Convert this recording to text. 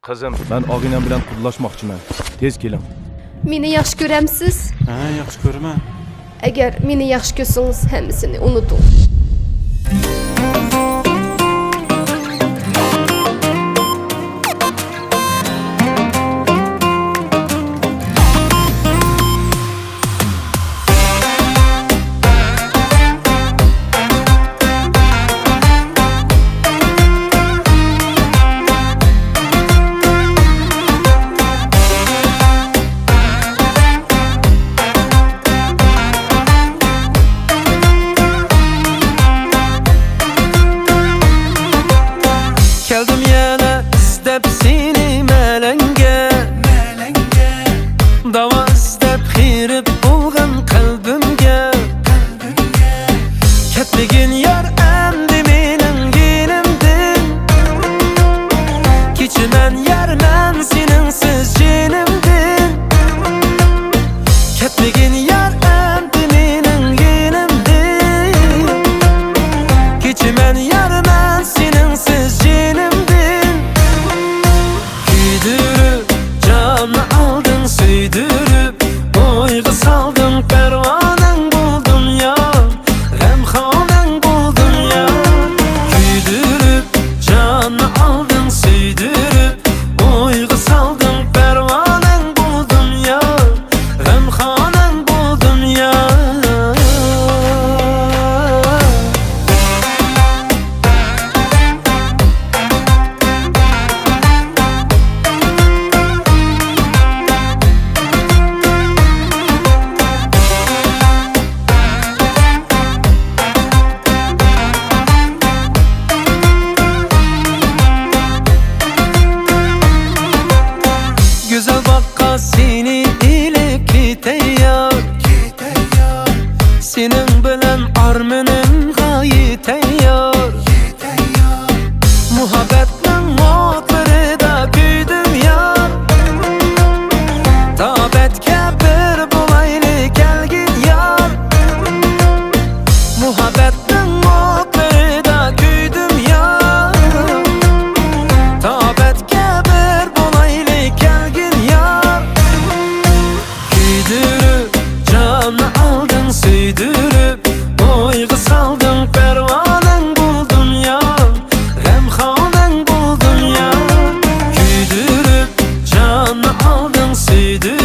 Kızım, ben ağayla bilen qudlaşmaqçıyam. Tez kelin. Meni yaxshi ko'ramsiz? Ha, yaxshi ko'raman. Agar meni yaxshi ko'rsangiz, hammasini unuting. Geldim yana istep seni melenge Dava istep xirib olgan kalbimge Ketmegin yar endi menin yenimdin Keçimen yar men seninsiz jenimdin Ketmegin yar endi menin yenimdin Keçimen yar men seninsiz jenimdin Güydürüp canı aldın süydürüp Oygu saldın pervanen buldun ya Remhanen buldun ya Güydürüp canı aldın süydürüp Oygu saldın pervanen buldun ya Remhanen buldun ya Güzel bakka seni ile kiteyar Senin bilen armenim gayet teyyar Muhabbetin motları da büyüdüm yar Tabetke bir bulaylı gelgin yar Muhabbetin motları da büyüdüm yar Tabetke bir bulaylı gelgin yar Güydürüp canı aldın süydürüp Oygu saldın pervanen buldun ya Remhanen buldun ya Güydürüp canı aldın süydürüp